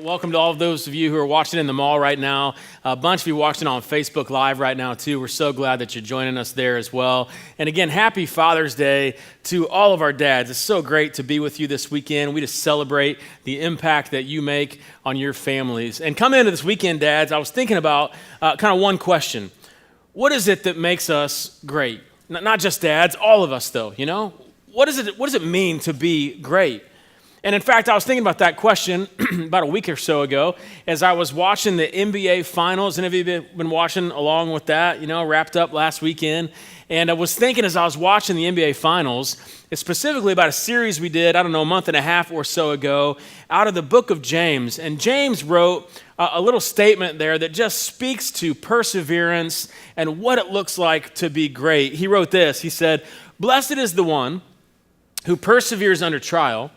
Welcome to all of those of you who are watching in the mall right now. A bunch of you watching on Facebook Live right now, too. We're so glad that you're joining us there as well. And again, happy Father's Day to all of our dads. It's so great to be with you this weekend. We just celebrate the impact that you make on your families. And coming into this weekend, dads, I was thinking about kind of one question. What is it that makes us great? Not just dads, all of us, though, you know? What does it mean to be great? And in fact, I was thinking about that question about a week or so ago as I was watching the NBA Finals. Any of you been watching along with that? You know, wrapped up last weekend. And I was thinking as I was watching the NBA Finals, it's specifically about a series we did, a month and a half or so ago, out of the book of James. And James wrote a little statement there that just speaks to perseverance and what it looks like to be great. He wrote this. He said, "Blessed is the one who perseveres under trial.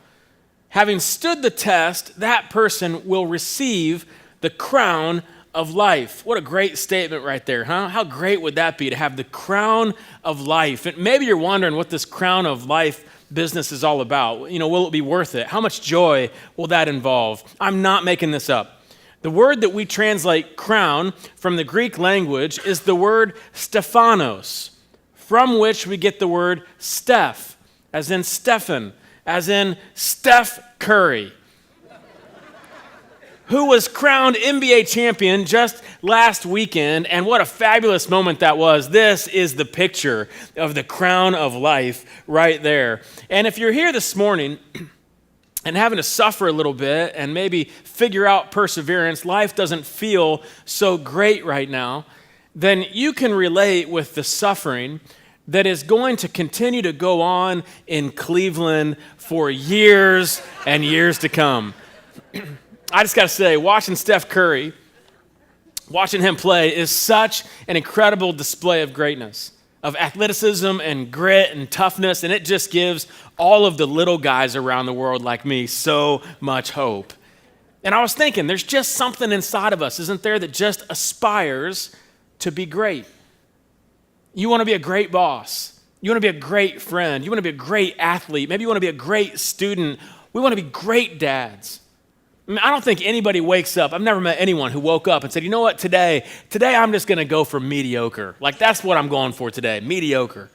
Having stood the test, that person will receive the crown of life." What a great statement right there, huh? How great would that be to have the crown of life? And maybe you're wondering what this crown of life business is all about. You know, will it be worth it? How much joy will that involve? I'm not making this up. The word that we translate crown from the Greek language is the word Stephanos, from which we get the word Steph, as in Stephen, as in Steph Curry, who was crowned NBA champion just last weekend, and what a fabulous moment that was. This is the picture of the crown of life right there. And if you're here this morning and having to suffer a little bit and maybe figure out perseverance, life doesn't feel so great right now, then you can relate with the suffering that is going to continue to go on in Cleveland for years and years to come. I just got to say, watching Steph Curry, watching him play is such an incredible display of greatness, of athleticism and grit and toughness, and it just gives all of the little guys around the world like me so much hope. And I was thinking, there's just something inside of us, isn't there, that just aspires to be great. You want to be a great boss. You want to be a great friend. You want to be a great athlete. Maybe you want to be a great student. We want to be great dads. I don't think anybody wakes up. I've never met anyone who woke up and said, you know what, today I'm just going to go for mediocre. Like, that's what I'm going for today, mediocre.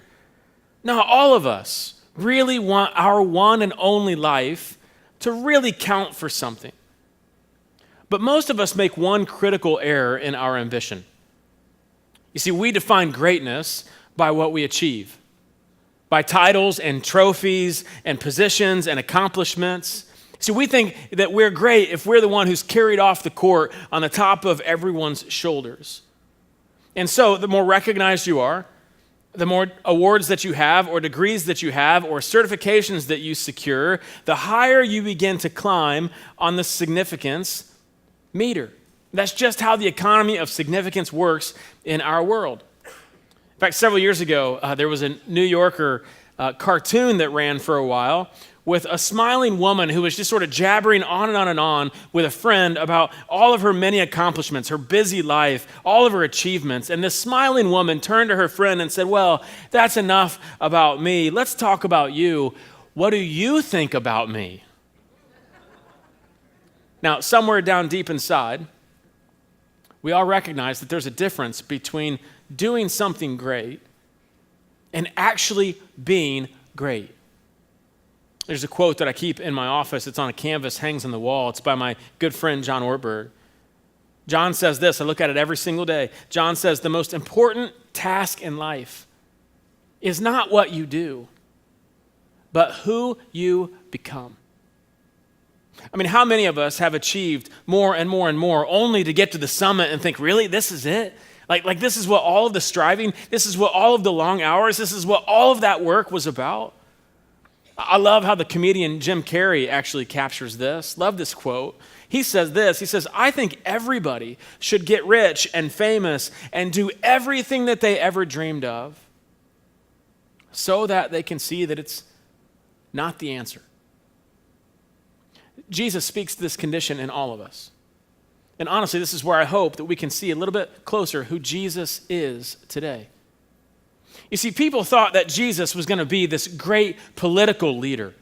No, all of us really want our one and only life to really count for something. But most of us make one critical error in our ambition. You see, we define greatness by what we achieve, by titles and trophies and positions and accomplishments. See, we think that we're great if we're the one who's carried off the court on the top of everyone's shoulders. And so the more recognized you are, the more awards that you have or degrees that you have or certifications that you secure, the higher you begin to climb on the significance meter. That's just how the economy of significance works in our world. In fact, several years ago, there was a New Yorker cartoon that ran for a while with a smiling woman who was just sort of jabbering on and on and on with a friend about all of her many accomplishments, her busy life, all of her achievements. And this smiling woman turned to her friend and said, "Well, that's enough about me. Let's talk about you. What do you think about me?" Now, somewhere down deep inside, we all recognize that there's a difference between doing something great and actually being great. There's a quote that I keep in my office. It's on a canvas, hangs on the wall. It's by my good friend, John Ortberg. John says this, I look at it every single day. John says, the most important task in life is not what you do, but who you become. I mean, how many of us have achieved more and more and more only to get to the summit and think, really, this is it? Like this is what all of the striving, this is what all of the long hours, this is what all of that work was about? I love how the comedian Jim Carrey actually captures this. Love this quote. He says this, he says, "I think everybody should get rich and famous and do everything that they ever dreamed of so that they can see that it's not the answer." Jesus speaks to this condition in all of us. And honestly, this is where I hope that we can see a little bit closer who Jesus is today. You see, people thought that Jesus was going to be this great political leader,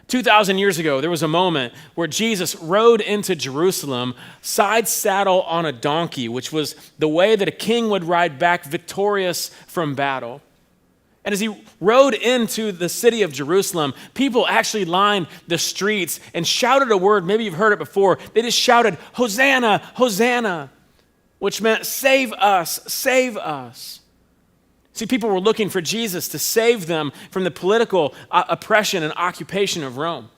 2,000 years ago, there was a moment where Jesus rode into Jerusalem, side saddle on a donkey, which was the way that a king would ride back victorious from battle. And as he rode into the city of Jerusalem, people actually lined the streets and shouted a word. Maybe you've heard it before. They just shouted, "Hosanna, Hosanna," which meant save us, save us. See, people were looking for Jesus to save them from the political oppression and occupation of Rome.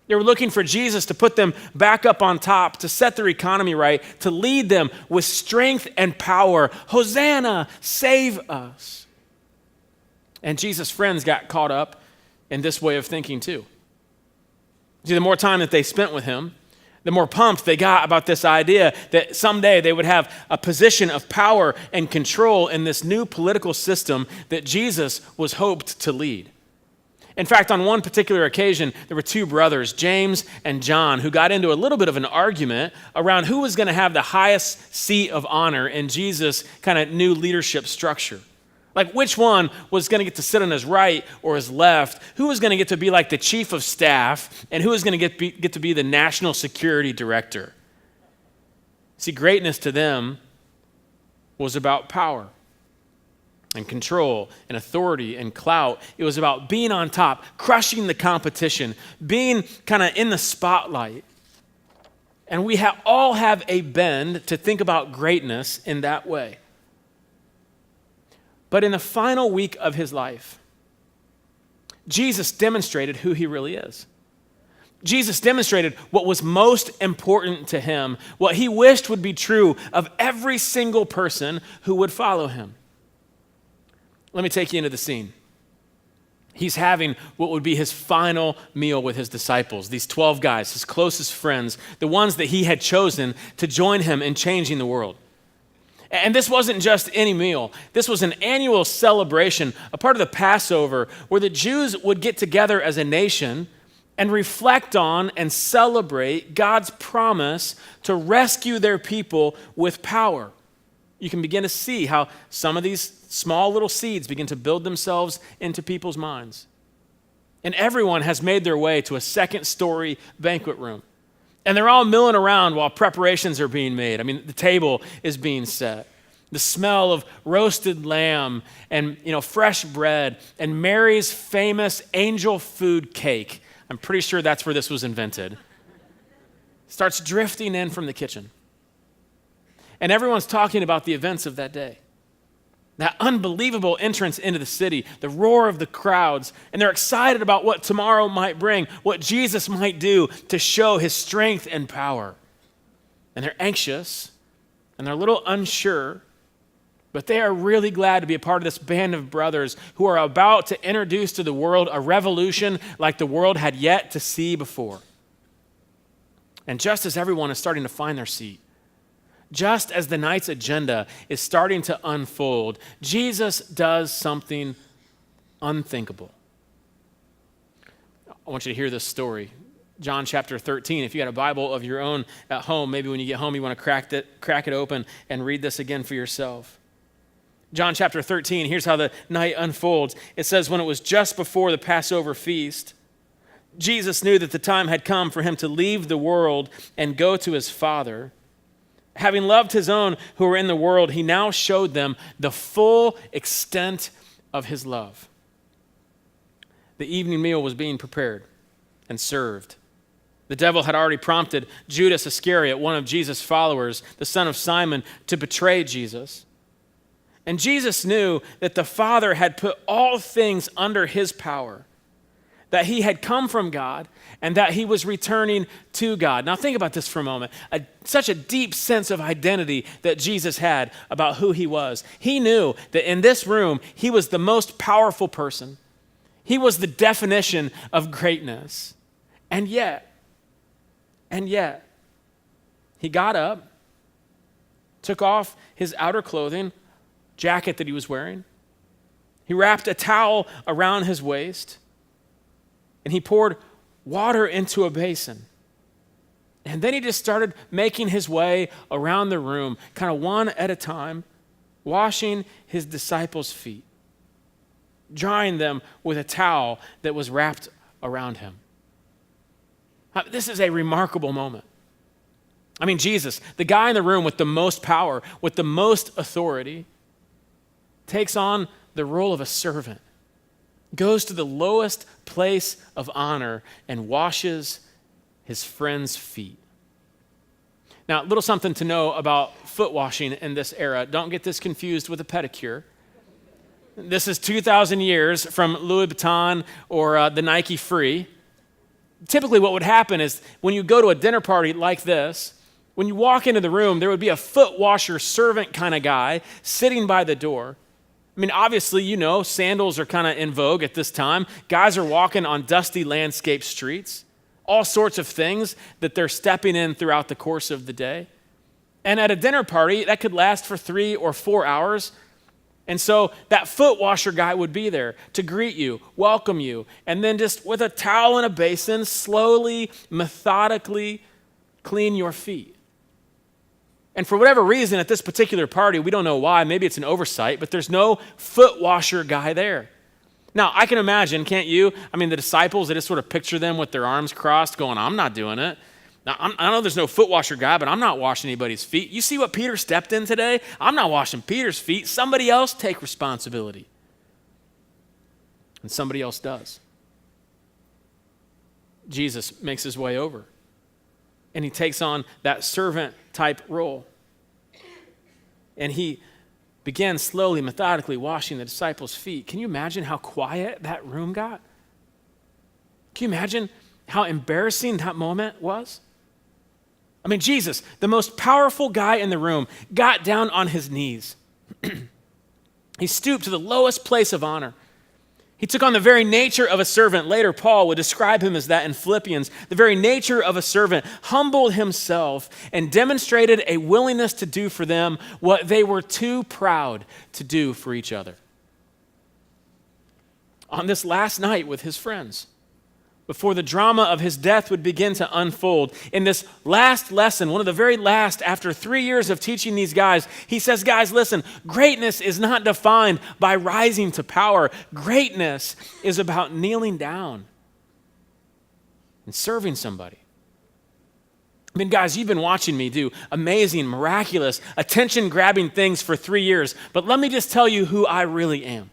They were looking for Jesus to put them back up on top, to set their economy right, to lead them with strength and power. Hosanna, save us. And Jesus' friends got caught up in this way of thinking too. See, the more time that they spent with him, the more pumped they got about this idea that someday they would have a position of power and control in this new political system that Jesus was hoped to lead. In fact, on one particular occasion, there were two brothers, James and John, who got into a little bit of an argument around who was going to have the highest seat of honor in Jesus' kind of new leadership structure. Like which one was going to get to sit on his right or his left? Who was going to get to be like the chief of staff? And who was going to get to be the national security director? See, greatness to them was about power and control and authority and clout. It was about being on top, crushing the competition, being kind of in the spotlight. And we all have a bend to think about greatness in that way. But in the final week of his life, Jesus demonstrated who he really is. Jesus demonstrated what was most important to him, what he wished would be true of every single person who would follow him. Let me take you into the scene. He's having what would be his final meal with his disciples, these 12 guys, his closest friends, the ones that he had chosen to join him in changing the world. And this wasn't just any meal. This was an annual celebration, a part of the Passover, where the Jews would get together as a nation and reflect on and celebrate God's promise to rescue their people with power. You can begin to see how some of these small little seeds begin to build themselves into people's minds. And everyone has made their way to a second-story banquet room. And they're all milling around while preparations are being made. I mean, the table is being set. The smell of roasted lamb and, fresh bread and Mary's famous angel food cake, I'm pretty sure that's where this was invented, starts drifting in from the kitchen. And everyone's talking about the events of that day. That unbelievable entrance into the city, the roar of the crowds, and they're excited about what tomorrow might bring, what Jesus might do to show his strength and power. And they're anxious, and they're a little unsure, but they are really glad to be a part of this band of brothers who are about to introduce to the world a revolution like the world had yet to see before. And just as everyone is starting to find their seat, just as the night's agenda is starting to unfold, Jesus does something unthinkable. I want you to hear this story. John chapter 13. If you got a Bible of your own at home, maybe when you get home you want to crack it open and read this again for yourself. John chapter 13, here's how the night unfolds. It says, when it was just before the Passover feast, Jesus knew that the time had come for him to leave the world and go to his Father. Having loved his own who were in the world, he now showed them the full extent of his love. The evening meal was being prepared and served. The devil had already prompted Judas Iscariot, one of Jesus' followers, the son of Simon, to betray Jesus. And Jesus knew that the Father had put all things under his power, that he had come from God and that he was returning to God. Now think about this for a moment. Such a deep sense of identity that Jesus had about who he was. He knew that in this room, he was the most powerful person. He was the definition of greatness. And yet, he got up, took off his outer clothing, jacket that he was wearing. He wrapped a towel around his waist, and he poured water into a basin. And then he just started making his way around the room, kind of one at a time, washing his disciples' feet, drying them with a towel that was wrapped around him. This is a remarkable moment. I mean, Jesus, the guy in the room with the most power, with the most authority, takes on the role of a servant, goes to the lowest place of honor and washes his friends' feet. Now, a little something to know about foot washing in this era. Don't get this confused with a pedicure. This is 2,000 years from Louis Vuitton or the Nike Free. Typically what would happen is when you go to a dinner party like this, when you walk into the room, there would be a foot washer servant kind of guy sitting by the door. I mean, obviously, you know, sandals are kind of in vogue at this time. Guys are walking on dusty landscape streets, all sorts of things that they're stepping in throughout the course of the day. And at a dinner party, that could last for 3 or 4 hours. And so that foot washer guy would be there to greet you, welcome you, and then just with a towel and a basin, slowly, methodically clean your feet. And for whatever reason, at this particular party, we don't know why, maybe it's an oversight, but there's no foot washer guy there. Now, I can imagine, can't you? I mean, the disciples, they just sort of picture them with their arms crossed going, I'm not doing it. Now, I know there's no foot washer guy, but I'm not washing anybody's feet. You see what Peter stepped in today? I'm not washing Peter's feet. Somebody else take responsibility. And somebody else does. Jesus makes his way over. And he takes on that servant type role. And he began slowly, methodically washing the disciples' feet. Can you imagine how quiet that room got? Can you imagine how embarrassing that moment was? I mean, Jesus, the most powerful guy in the room, got down on his knees. He stooped to the lowest place of honor. He took on the very nature of a servant. Later, Paul would describe him as that in Philippians. The very nature of a servant, humbled himself and demonstrated a willingness to do for them what they were too proud to do for each other. On this last night with his friends, before the drama of his death would begin to unfold, in this last lesson, one of the very last, after 3 years of teaching these guys, he says, guys, listen, greatness is not defined by rising to power. Greatness is about kneeling down and serving somebody. I mean, guys, you've been watching me do amazing, miraculous, attention-grabbing things for 3 years, but let me just tell you who I really am.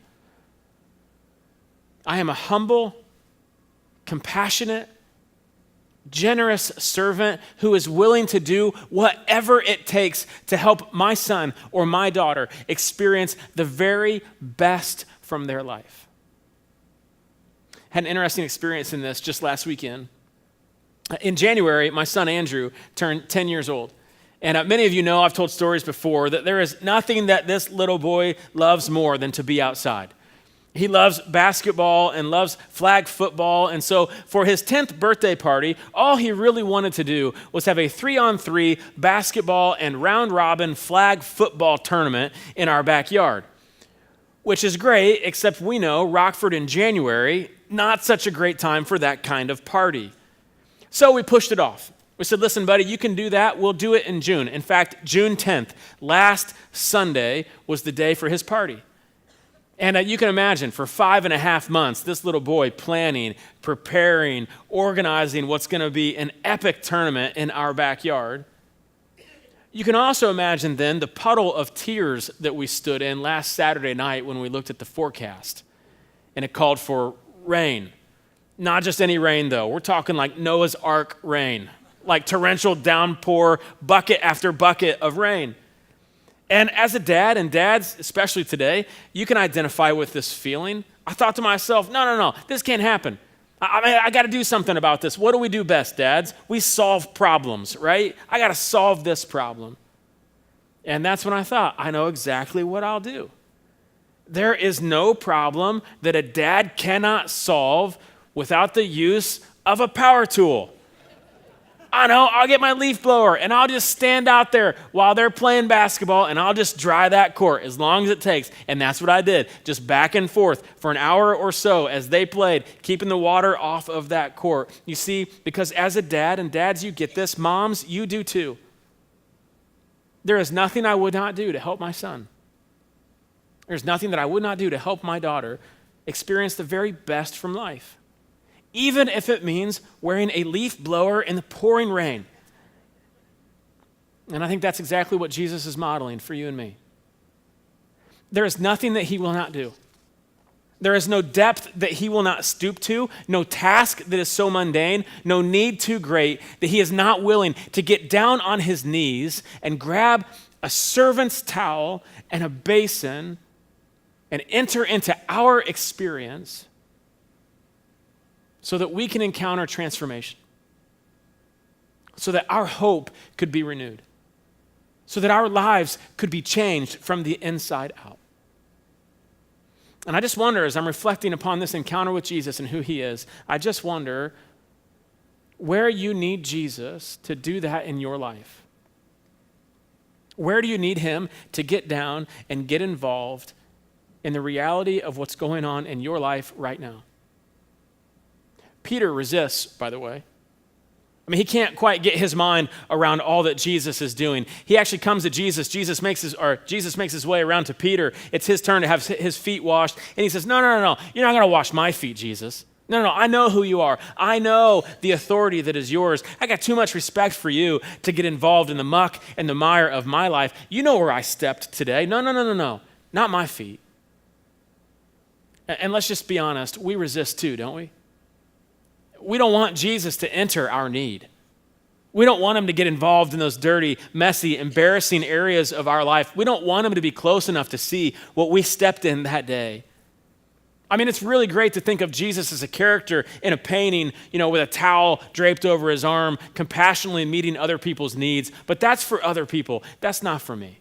I am a humble, compassionate, generous servant who is willing to do whatever it takes to help my son or my daughter experience the very best from their life. Had an interesting experience in this just last weekend. In January, my son Andrew turned 10 years old. And many of you know, I've told stories before, that there is nothing that this little boy loves more than to be outside. He loves basketball and loves flag football. And so for his 10th birthday party, all he really wanted to do was have a 3-on-3 basketball and round-robin flag football tournament in our backyard, which is great, except we know Rockford in January, not such a great time for that kind of party. So we pushed it off. We said, listen, buddy, you can do that. We'll do it in June. In fact, June 10th, last Sunday, was the day for his party. And you can imagine, for 5.5 months, this little boy planning, preparing, organizing what's going to be an epic tournament in our backyard. You can also imagine then the puddle of tears that we stood in last Saturday night when we looked at the forecast. And it called for rain. Not just any rain, though. We're talking like Noah's Ark rain, like torrential downpour, bucket after bucket of rain. And as a dad, and dads, especially today, you can identify with this feeling. I thought to myself, no, this can't happen. I got to do something about this. What do we do best, dads? We solve problems, right? I got to solve this problem. And that's when I thought, I know exactly what I'll do. There is no problem that a dad cannot solve without the use of a power tool. I know, I'll get my leaf blower and I'll just stand out there while they're playing basketball and I'll just dry that court as long as it takes. And that's what I did, just back and forth for an hour or so as they played, keeping the water off of that court. You see, because as a dad, and dads, you get this, moms, you do too. There is nothing I would not do to help my son. There's nothing that I would not do to help my daughter experience the very best from life. even if it means wearing a leaf blower in the pouring rain. And I think that's exactly what Jesus is modeling for you and me. There is nothing that he will not do. There is no depth that he will not stoop to, no task that is so mundane, no need too great that he is not willing to get down on his knees and grab a servant's towel and a basin and enter into our experience so that we can encounter transformation, so that our hope could be renewed, so that our lives could be changed from the inside out. And I just wonder, as I'm reflecting upon this encounter with Jesus and who he is, I just wonder where you need Jesus to do that in your life. Where do you need him to get down and get involved in the reality of what's going on in your life right now? Peter resists, by the way. I mean, he can't quite get his mind around all that Jesus is doing. He actually comes to Jesus. Jesus makes his way around to Peter. It's his turn to have his feet washed. And he says, no. You're not going to wash my feet, Jesus. No. I know who you are. I know the authority that is yours. I got too much respect for you to get involved in the muck and the mire of my life. You know where I stepped today. No. Not my feet. And let's just be honest. We resist too, don't we? We don't want Jesus to enter our need. We don't want him to get involved in those dirty, messy, embarrassing areas of our life. We don't want him to be close enough to see what we stepped in that day. I mean, it's really great to think of Jesus as a character in a painting, with a towel draped over his arm, compassionately meeting other people's needs. But that's for other people. That's not for me.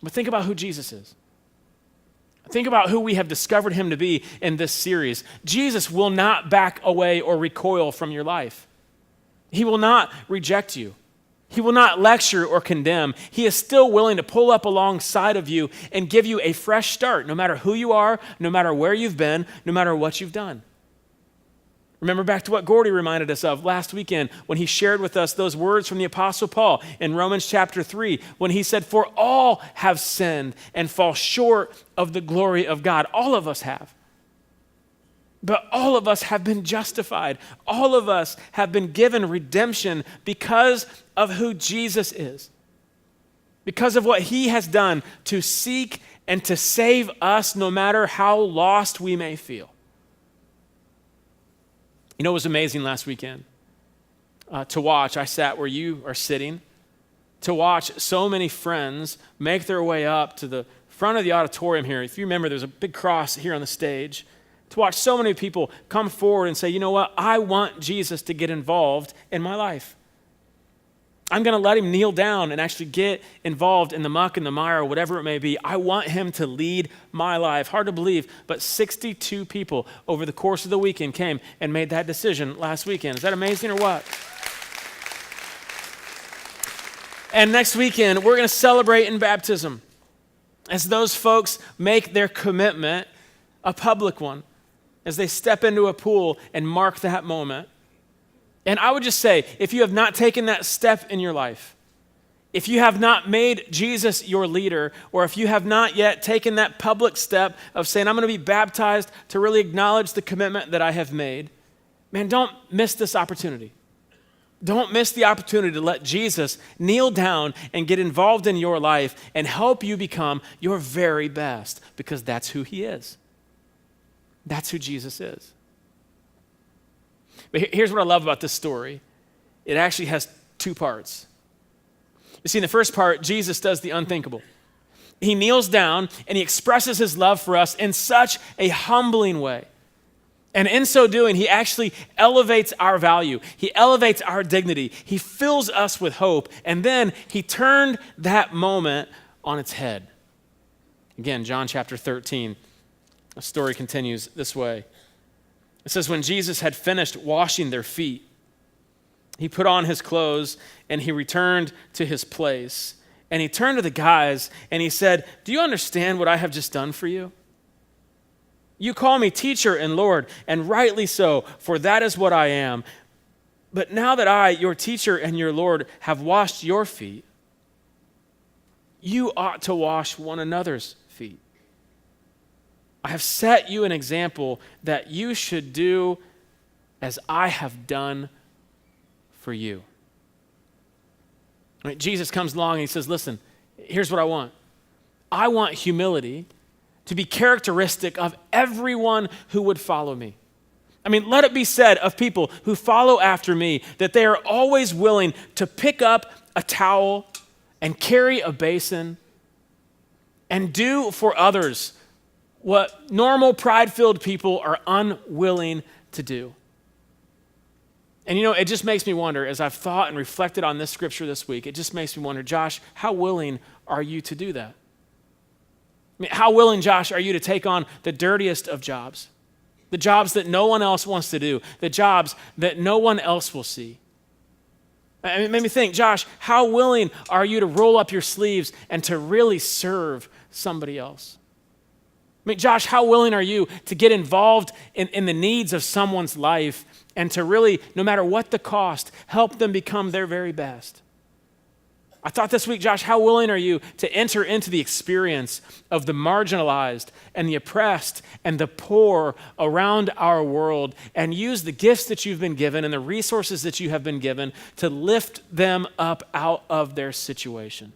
But think about who Jesus is. Think about who we have discovered him to be in this series. Jesus will not back away or recoil from your life. He will not reject you. He will not lecture or condemn. He is still willing to pull up alongside of you and give you a fresh start, no matter who you are, no matter where you've been, no matter what you've done. Remember back to what Gordy reminded us of last weekend when he shared with us those words from the Apostle Paul in Romans chapter 3, when he said, "For all have sinned and fall short of the glory of God." All of us have. But all of us have been justified. All of us have been given redemption because of who Jesus is. Because of what he has done to seek and to save us no matter how lost we may feel. You know, it was amazing last weekend to watch. I sat where you are sitting, to watch so many friends make their way up to the front of the auditorium here. If you remember, there's a big cross here on the stage. To watch so many people come forward and say, you know what, I want Jesus to get involved in my life. I'm going to let him kneel down and actually get involved in the muck and the mire or whatever it may be. I want him to lead my life. Hard to believe, but 62 people over the course of the weekend came and made that decision last weekend. Is that amazing or what? And next weekend, we're going to celebrate in baptism as those folks make their commitment a public one, as they step into a pool and mark that moment. And I would just say, if you have not taken that step in your life, if you have not made Jesus your leader, or if you have not yet taken that public step of saying, I'm going to be baptized to really acknowledge the commitment that I have made, man, don't miss this opportunity. Don't miss the opportunity to let Jesus kneel down and get involved in your life and help you become your very best, because that's who he is. That's who Jesus is. But here's what I love about this story. It actually has two parts. You see, in the first part, Jesus does the unthinkable. He kneels down and he expresses his love for us in such a humbling way. And in so doing, he actually elevates our value. He elevates our dignity. He fills us with hope. And then he turned that moment on its head. Again, John chapter 13, the story continues this way. It says, when Jesus had finished washing their feet, he put on his clothes and he returned to his place. And he turned to the guys and he said, do you understand what I have just done for you? You call me teacher and Lord, and rightly so, for that is what I am. But now that I, your teacher and your Lord, have washed your feet, you ought to wash one another's feet. I have set you an example that you should do as I have done for you. I mean, Jesus comes along and he says, listen, here's what I want. I want humility to be characteristic of everyone who would follow me. I mean, let it be said of people who follow after me that they are always willing to pick up a towel and carry a basin and do for others what normal pride-filled people are unwilling to do. And it just makes me wonder, as I've thought and reflected on this scripture this week, it just makes me wonder, Josh, how willing are you to do that? I mean, how willing, Josh, are you to take on the dirtiest of jobs? The jobs that no one else wants to do, the jobs that no one else will see. I mean, it made me think, Josh, how willing are you to roll up your sleeves and to really serve somebody else? I mean, Josh, how willing are you to get involved in the needs of someone's life and to really, no matter what the cost, help them become their very best? I thought this week, Josh, how willing are you to enter into the experience of the marginalized and the oppressed and the poor around our world and use the gifts that you've been given and the resources that you have been given to lift them up out of their situation?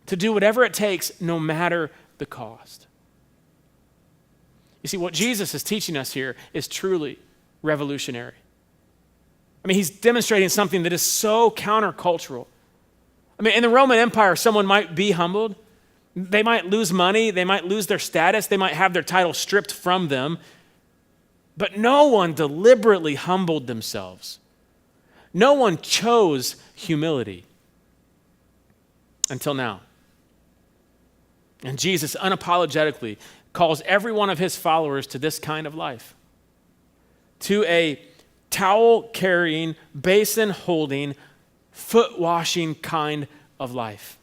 To do whatever it takes, no matter the cost. You see, what Jesus is teaching us here is truly revolutionary. I mean, he's demonstrating something that is so countercultural. I mean, in the Roman Empire, someone might be humbled. They might lose money. They might lose their status. They might have their title stripped from them. But no one deliberately humbled themselves. No one chose humility until now. And Jesus unapologetically calls every one of his followers to this kind of life, to a towel-carrying, basin-holding, foot-washing kind of life.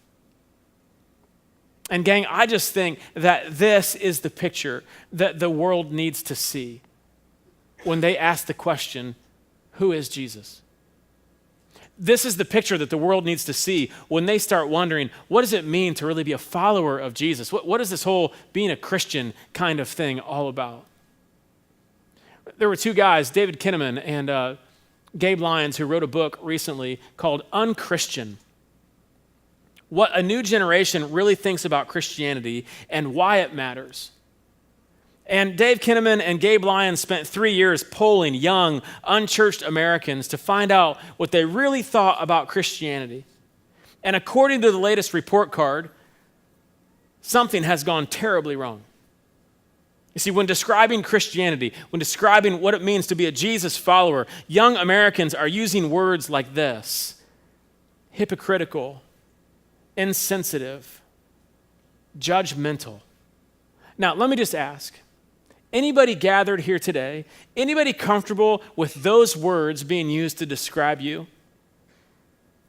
And gang, I just think that this is the picture that the world needs to see when they ask the question, who is Jesus? This is the picture that the world needs to see when they start wondering, what does it mean to really be a follower of Jesus? What is this whole being a Christian kind of thing all about? There were two guys, David Kinnaman and Gabe Lyons, who wrote a book recently called Unchristian: What a New Generation Really Thinks About Christianity and Why It Matters. And Dave Kinnaman and Gabe Lyons spent 3 years polling young, unchurched Americans to find out what they really thought about Christianity. And according to the latest report card, something has gone terribly wrong. You see, when describing Christianity, when describing what it means to be a Jesus follower, young Americans are using words like this: hypocritical, insensitive, judgmental. Now, let me just ask, anybody gathered here today, anybody comfortable with those words being used to describe you?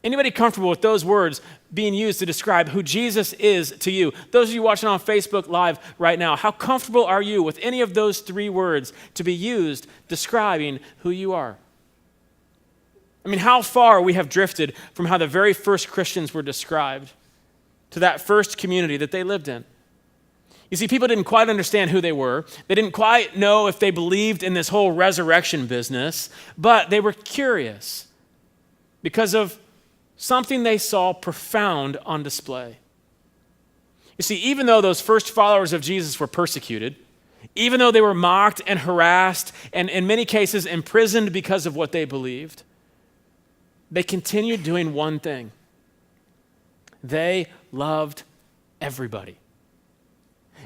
Anybody comfortable with those words being used to describe who Jesus is to you? Those of you watching on Facebook Live right now, how comfortable are you with any of those three words to be used describing who you are? I mean, how far we have drifted from how the very first Christians were described to that first community that they lived in. You see, people didn't quite understand who they were. They didn't quite know if they believed in this whole resurrection business, but they were curious because of something they saw profound on display. You see, even though those first followers of Jesus were persecuted, even though they were mocked and harassed and in many cases imprisoned because of what they believed, they continued doing one thing. They loved everybody.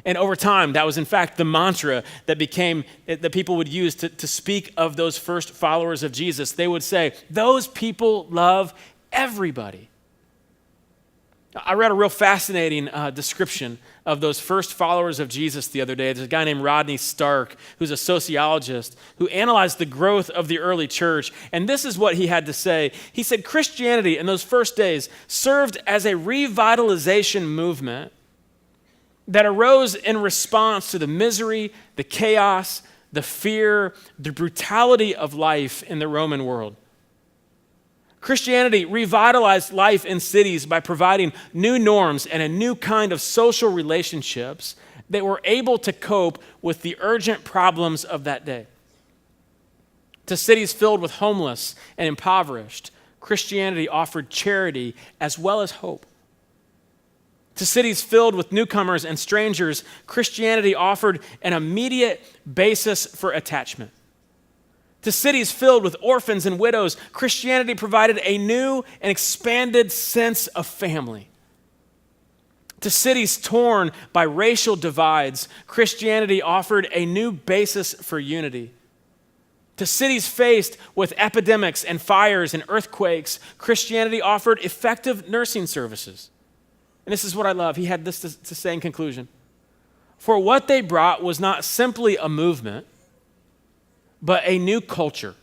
And over time, that was in fact the mantra that people would use to speak of those first followers of Jesus. They would say, those people love everybody. I read a real fascinating description of those first followers of Jesus the other day. There's a guy named Rodney Stark, who's a sociologist, who analyzed the growth of the early church. And this is what he had to say. He said, Christianity in those first days served as a revitalization movement that arose in response to the misery, the chaos, the fear, the brutality of life in the Roman world. Christianity revitalized life in cities by providing new norms and a new kind of social relationships They were able to cope with the urgent problems of that day. To cities filled with homeless and impoverished, Christianity offered charity as well as hope. To cities filled with newcomers and strangers, Christianity offered an immediate basis for attachment. To cities filled with orphans and widows, Christianity provided a new and expanded sense of family. To cities torn by racial divides, Christianity offered a new basis for unity. To cities faced with epidemics and fires and earthquakes, Christianity offered effective nursing services. And this is what I love. He had this to say in conclusion. For what they brought was not simply a movement, but a new culture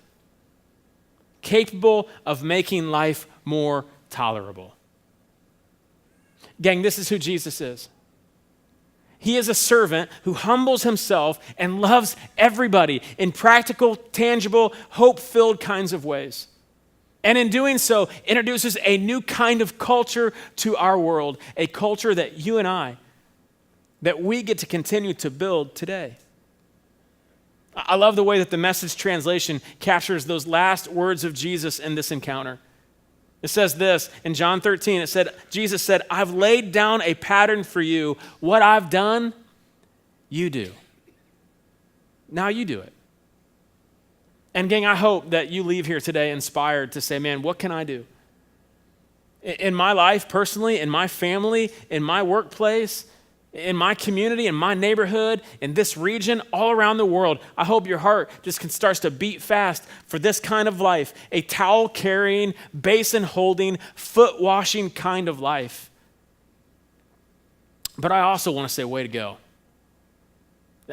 capable of making life more tolerable. Gang, this is who Jesus is. He is a servant who humbles himself and loves everybody in practical, tangible, hope-filled kinds of ways. And in doing so, introduces a new kind of culture to our world, a culture that you and I, that we get to continue to build today. I love the way that the Message translation captures those last words of Jesus in this encounter. It says this in John 13, Jesus said, I've laid down a pattern for you. What I've done, you do. Now you do it. And gang, I hope that you leave here today inspired to say, man, what can I do? In my life personally, in my family, in my workplace, in my community, in my neighborhood, in this region, all around the world, I hope your heart just starts to beat fast for this kind of life, a towel-carrying, basin-holding, foot-washing kind of life. But I also want to say, way to go.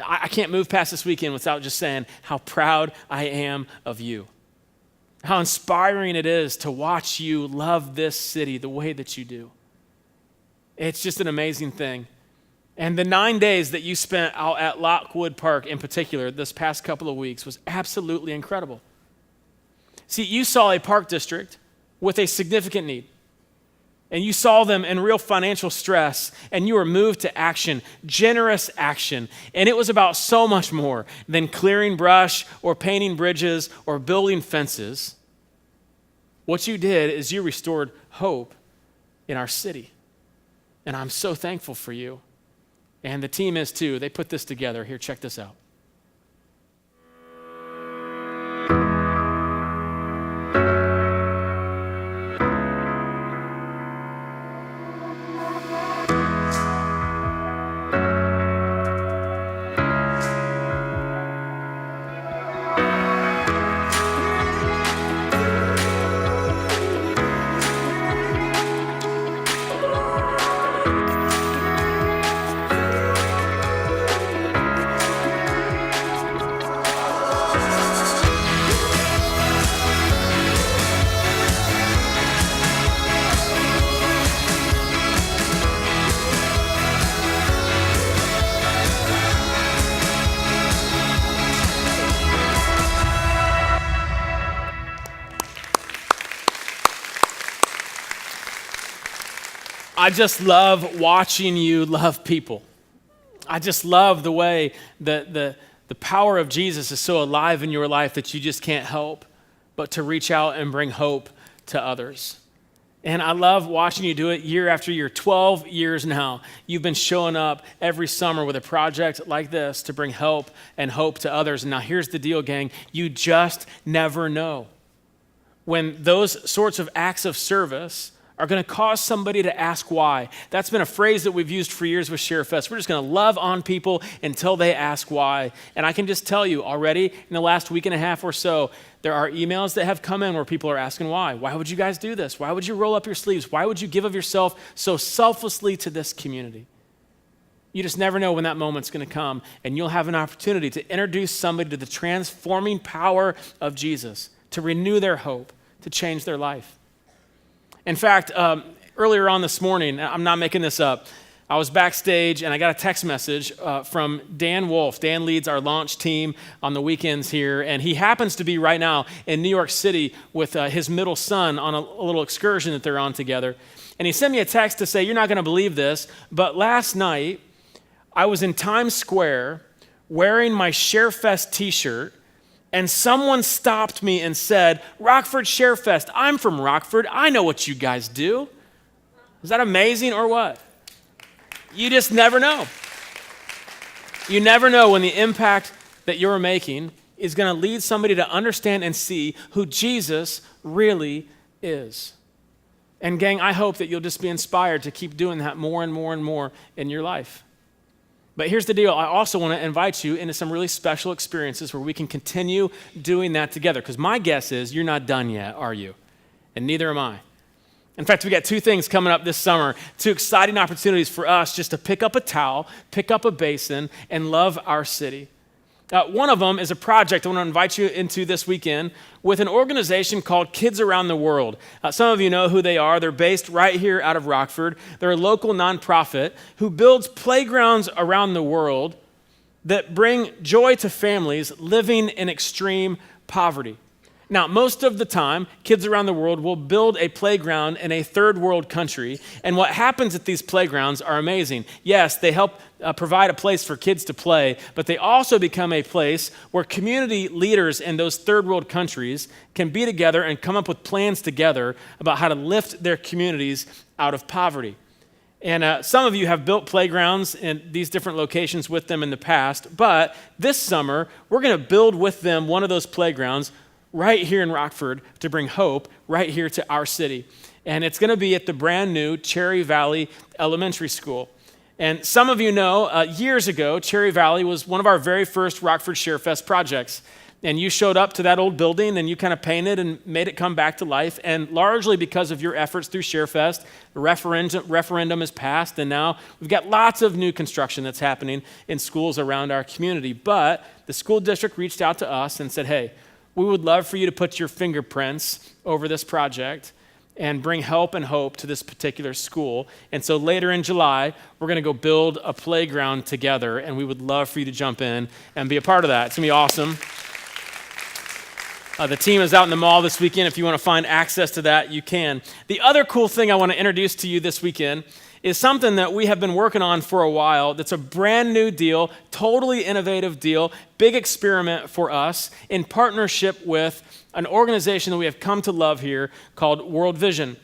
I can't move past this weekend without just saying how proud I am of you. How inspiring it is to watch you love this city the way that you do. It's just an amazing thing. And the 9 days that you spent out at Lockwood Park in particular this past couple of weeks was absolutely incredible. See, you saw a park district with a significant need. And you saw them in real financial stress, and you were moved to action, generous action. And it was about so much more than clearing brush or painting bridges or building fences. What you did is you restored hope in our city. And I'm so thankful for you. And the team is too. They put this together. Here, check this out. I just love watching you love people. I just love the way that the power of Jesus is so alive in your life that you just can't help but to reach out and bring hope to others. And I love watching you do it year after year. 12 years now, you've been showing up every summer with a project like this to bring help and hope to others. And now here's the deal, gang. You just never know when those sorts of acts of service are going to cause somebody to ask why. That's been a phrase that we've used for years with ShareFest. We're just going to love on people until they ask why. And I can just tell you already in the last week and a half or so, there are emails that have come in where people are asking why. Why would you guys do this? Why would you roll up your sleeves? Why would you give of yourself so selflessly to this community? You just never know when that moment's going to come, and you'll have an opportunity to introduce somebody to the transforming power of Jesus, to renew their hope, to change their life. In fact, earlier on this morning, I'm not making this up, I was backstage and I got a text message from Dan Wolf. Dan leads our launch team on the weekends here, and he happens to be right now in New York City with his middle son on a little excursion that they're on together. And he sent me a text to say, you're not going to believe this, but last night I was in Times Square wearing my ShareFest t-shirt, and someone stopped me and said, Rockford ShareFest, I'm from Rockford, I know what you guys do. Is that amazing or what? You just never know. You never know when the impact that you're making is going to lead somebody to understand and see who Jesus really is. And gang, I hope that you'll just be inspired to keep doing that more and more and more in your life. But here's the deal. I also want to invite you into some really special experiences where we can continue doing that together. Because my guess is you're not done yet, are you? And neither am I. In fact, we got two things coming up this summer, two exciting opportunities for us just to pick up a towel, pick up a basin, and love our city. One of them is a project I want to invite you into this weekend with an organization called Kids Around the World. Some of you know who they are. They're based right here out of Rockford. They're a local nonprofit who builds playgrounds around the world that bring joy to families living in extreme poverty. Now, most of the time, Kids Around the World will build a playground in a third world country, and what happens at these playgrounds are amazing. Yes, they help provide a place for kids to play, but they also become a place where community leaders in those third world countries can be together and come up with plans together about how to lift their communities out of poverty. And some of you have built playgrounds in these different locations with them in the past, but this summer, we're going to build with them one of those playgrounds right here in Rockford to bring hope right here to our city. And it's going to be at the brand new Cherry Valley Elementary School. And some of you know, years ago, Cherry Valley was one of our very first Rockford ShareFest projects. And you showed up to that old building and you kind of painted and made it come back to life. And largely because of your efforts through ShareFest, the referendum is passed. And now we've got lots of new construction that's happening in schools around our community. But the school district reached out to us and said, hey, we would love for you to put your fingerprints over this project and bring help and hope to this particular school. And so later in July, we're going to go build a playground together, and we would love for you to jump in and be a part of that. It's going to be awesome. The team is out in the mall this weekend. If you want to find access to that, you can. The other cool thing I want to introduce to you this weekend is something that we have been working on for a while that's a brand new deal, totally innovative deal, big experiment for us in partnership with an organization that we have come to love here called World Vision.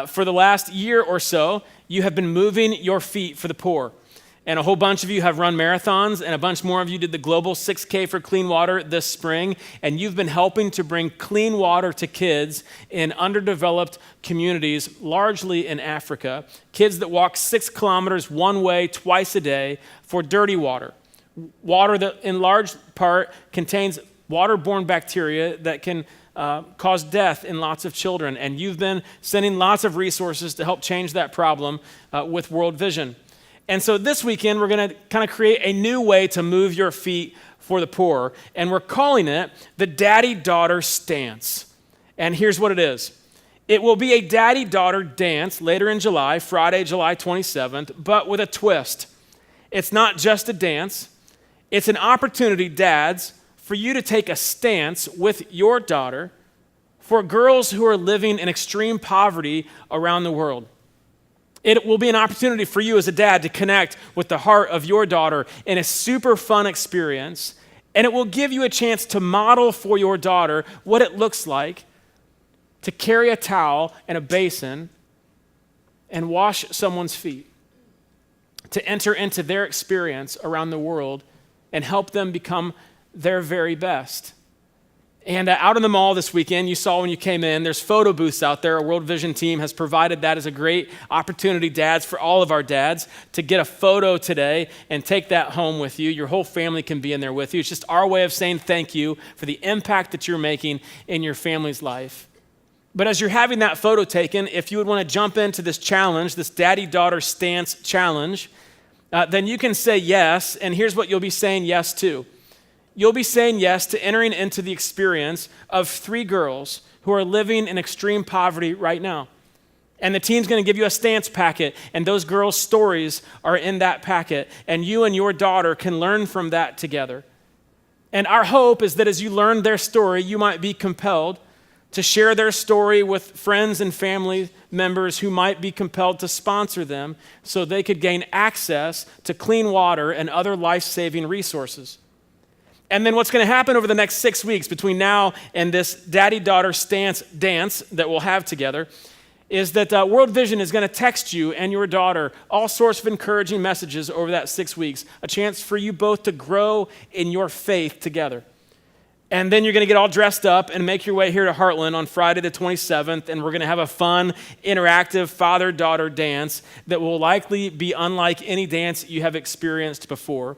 For the last year or so, you have been moving your feet for the poor. And a whole bunch of you have run marathons, and a bunch more of you did the Global 6K for Clean Water this spring, and you've been helping to bring clean water to kids in underdeveloped communities, largely in Africa, kids that walk 6 kilometers one way twice a day for dirty water, water that in large part contains waterborne bacteria that can cause death in lots of children. And you've been sending lots of resources to help change that problem with World Vision. And so this weekend, we're going to kind of create a new way to move your feet for the poor, and we're calling it the Daddy-Daughter Stance. And here's what it is. It will be a daddy-daughter dance later in July, Friday, July 27th, but with a twist. It's not just a dance. It's an opportunity, dads, for you to take a stance with your daughter for girls who are living in extreme poverty around the world. It will be an opportunity for you as a dad to connect with the heart of your daughter in a super fun experience, and it will give you a chance to model for your daughter what it looks like to carry a towel and a basin and wash someone's feet, to enter into their experience around the world and help them become their very best. And out in the mall this weekend, you saw when you came in, there's photo booths out there. Our World Vision team has provided that as a great opportunity, dads, for all of our dads to get a photo today and take that home with you. Your whole family can be in there with you. It's just our way of saying thank you for the impact that you're making in your family's life. But as you're having that photo taken, if you would want to jump into this challenge, this daddy-daughter stance challenge, then you can say yes, and here's what you'll be saying yes to. You'll be saying yes to entering into the experience of 3 girls who are living in extreme poverty right now. And the team's going to give you a stance packet, and those girls' stories are in that packet, and you and your daughter can learn from that together. And our hope is that as you learn their story, you might be compelled to share their story with friends and family members who might be compelled to sponsor them so they could gain access to clean water and other life-saving resources. And then what's going to happen over the next 6 weeks between now and this daddy-daughter stance dance that we'll have together is that World Vision is going to text you and your daughter all sorts of encouraging messages over that 6 weeks, a chance for you both to grow in your faith together. And then you're going to get all dressed up and make your way here to Heartland on Friday the 27th, and we're going to have a fun, interactive father-daughter dance that will likely be unlike any dance you have experienced before.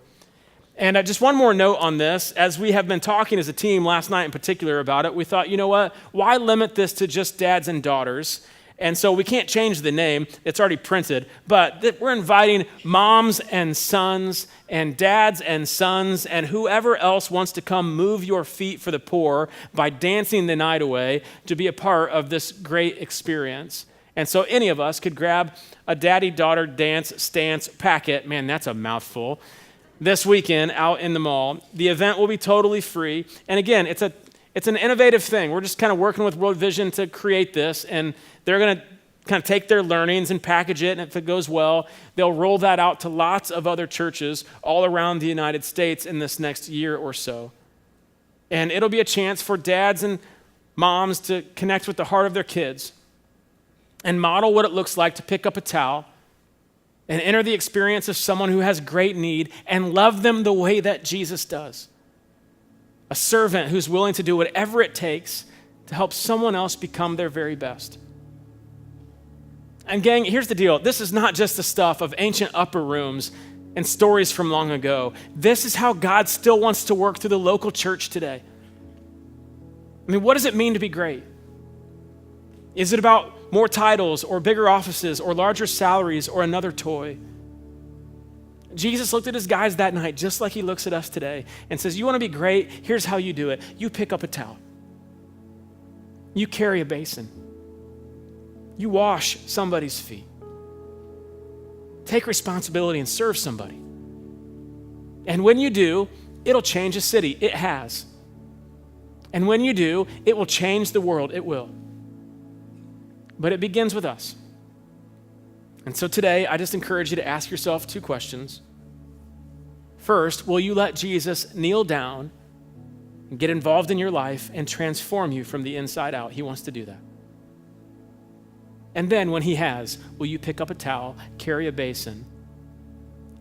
And just one more note on this. As we have been talking as a team last night in particular about it, we thought, you know what? Why limit this to just dads and daughters? And so we can't change the name. It's already printed. But we're inviting moms and sons and dads and sons and whoever else wants to come move your feet for the poor by dancing the night away to be a part of this great experience. And so any of us could grab a daddy-daughter dance stance packet. Man, that's a mouthful. This weekend out in the mall. The event will be totally free. And again, it's an innovative thing. We're just kind of working with World Vision to create this, and they're going to kind of take their learnings and package it, and if it goes well, they'll roll that out to lots of other churches all around the United States in this next year or so. And it'll be a chance for dads and moms to connect with the heart of their kids and model what it looks like to pick up a towel and enter the experience of someone who has great need and love them the way that Jesus does. A servant who's willing to do whatever it takes to help someone else become their very best. And gang, here's the deal. This is not just the stuff of ancient upper rooms and stories from long ago. This is how God still wants to work through the local church today. I mean, what does it mean to be great? Is it about more titles or bigger offices or larger salaries or another toy? Jesus looked at his guys that night just like he looks at us today and says, you want to be great? Here's how you do it. You pick up a towel. You carry a basin. You wash somebody's feet. Take responsibility and serve somebody. And when you do, it'll change a city. It has. And when you do, it will change the world. It will. But it begins with us. And so today, I just encourage you to ask yourself 2 questions. First, will you let Jesus kneel down and get involved in your life and transform you from the inside out? He wants to do that. And then when he has, will you pick up a towel, carry a basin,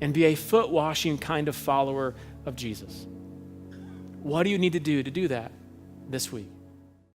and be a foot-washing kind of follower of Jesus? What do you need to do that this week?